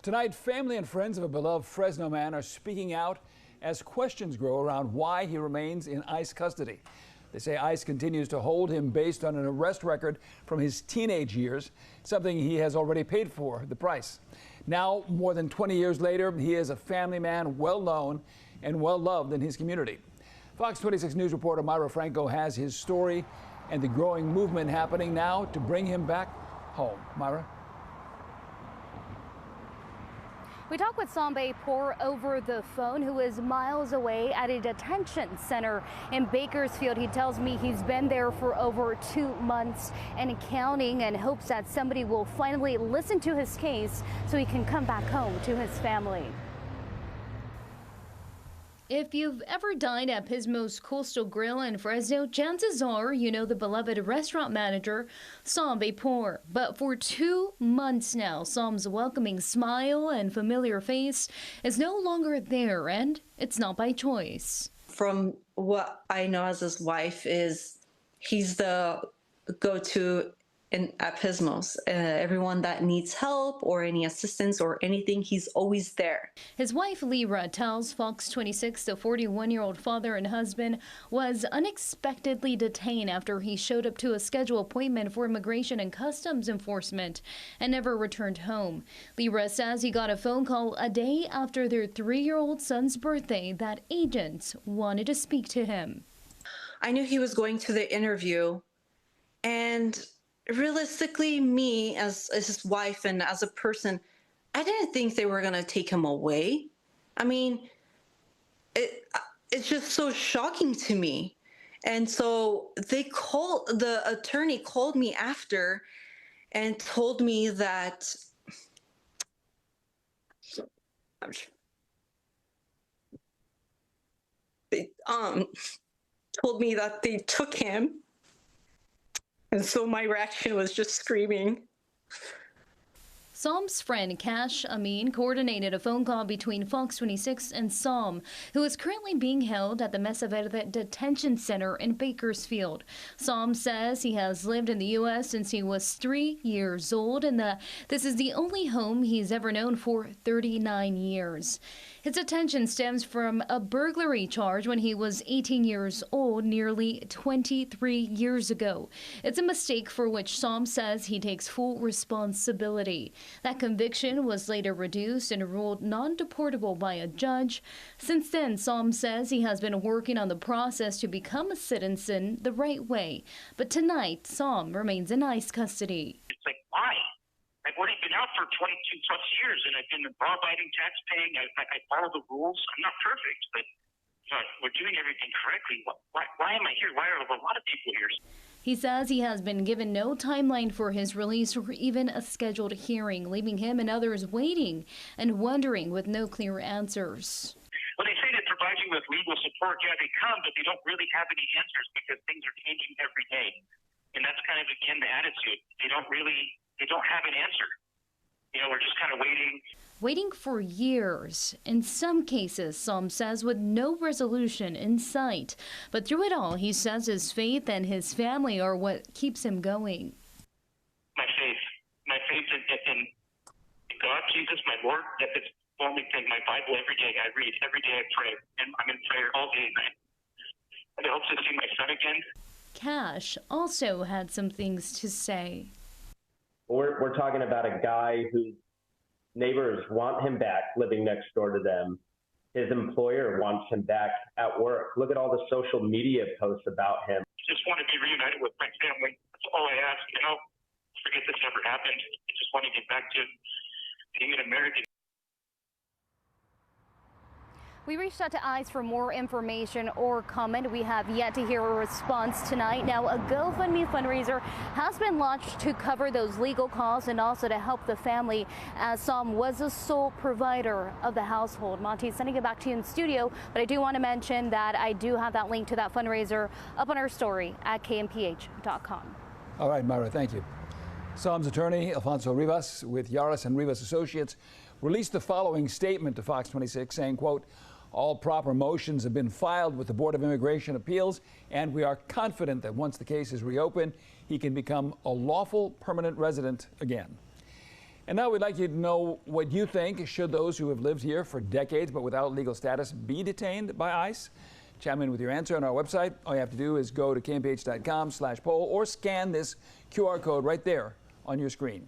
Tonight, family and friends of a beloved Fresno man are speaking out as questions grow around why he remains in ICE custody. They say ICE continues to hold him based on an arrest record from his teenage years, something he has already paid for the price. Now, more than 20 years later, he is a family man well known and well loved in his community. Fox 26 News reporter Myra Franco has his story and the growing movement happening now to bring him back home. Myra? We talk with Sambe Poor over the phone, who is miles away at a detention center in Bakersfield. He tells me he's been there for over 2 months and counting, and hopes that somebody will finally listen to his case so he can come back home to his family. If you've ever dined at Pismo's Coastal Grill in Fresno, chances are you know the beloved restaurant manager, Sambe Poor. But for 2 months now, Sam's welcoming smile and familiar face is no longer there, and it's not by choice. From what I know as his wife, is he's the go-to at Pismo's. Everyone that needs help or any assistance or anything, he's always there. His wife, Lyra, tells Fox 26 the 41-year-old father and husband was unexpectedly detained after he showed up to a scheduled appointment for Immigration and Customs Enforcement and never returned home. Lyra says he got a phone call a day after their 3-year-old son's birthday that agents wanted to speak to him. I knew he was going to the interview, and realistically, me as his wife and as a person, I didn't think they were going to take him away. I mean, it's just so shocking to me. And so the attorney called me after and told me that they told me that they took him. And so my reaction was just screaming. Sam's friend Cash Amin coordinated a phone call between Fox 26 and Sam, who is currently being held at the Mesa Verde Detention Center in Bakersfield. Sam says he has lived in the U.S. since he was 3 years old, and that this is the only home he's ever known for 39 years. His detention stems from a burglary charge when he was 18 years old, nearly 23 years ago. It's a mistake for which Sam says he takes full responsibility. That conviction was later reduced and ruled non-deportable by a judge. Since then, Sam says he has been working on the process to become a citizen the right way. But tonight, Sam remains in ICE custody. It's like, why? I've already been out for 22 plus years, and I've been law-abiding, tax-paying. I follow the rules. I'm not perfect, but we're doing everything correctly. Why am I here? Why are a lot of people here? He says he has been given no timeline for his release or even a scheduled hearing, leaving him and others waiting and wondering with no clear answers. Well, they say they provide you with legal support. Yeah, they come, but they don't really have any answers because things are changing every day. And that's kind of, again, the attitude. They don't have an answer. You know, we're just kind of waiting. Waiting for years. In some cases, Sam says, with no resolution in sight. But through it all, he says his faith and his family are what keeps him going. My faith in God, Jesus, my Lord. That's the only thing. My Bible every day I read, every day I pray, and I'm in prayer all day and night. And I hope to see my son again. Cash also had some things to say. We're talking about a guy whose neighbors want him back living next door to them. His employer wants him back at work. Look at all the social media posts about him. Just want to be reunited with my family. That's all I ask. You know, forget this ever happened. I just want to get back to being an American. We reached out to ICE for more information or comment. We have yet to hear a response tonight. Now, a GoFundMe fundraiser has been launched to cover those legal costs and also to help the family, as Sam was the sole provider of the household. Monty, sending it back to you in studio, but I do want to mention that I do have that link to that fundraiser up on our story at KMPH.com. All right, Myra, thank you. Sam's attorney, Alfonso Rivas, with Yaris and Rivas Associates, released the following statement to Fox 26 saying, quote, "All proper motions have been filed with the Board of Immigration Appeals, and we are confident that once the case is reopened, he can become a lawful permanent resident again." And now we'd like you to know what you think. Should those who have lived here for decades but without legal status be detained by ICE? Chime in with your answer on our website. All you have to do is go to kmph.com/poll or scan this QR code right there on your screen.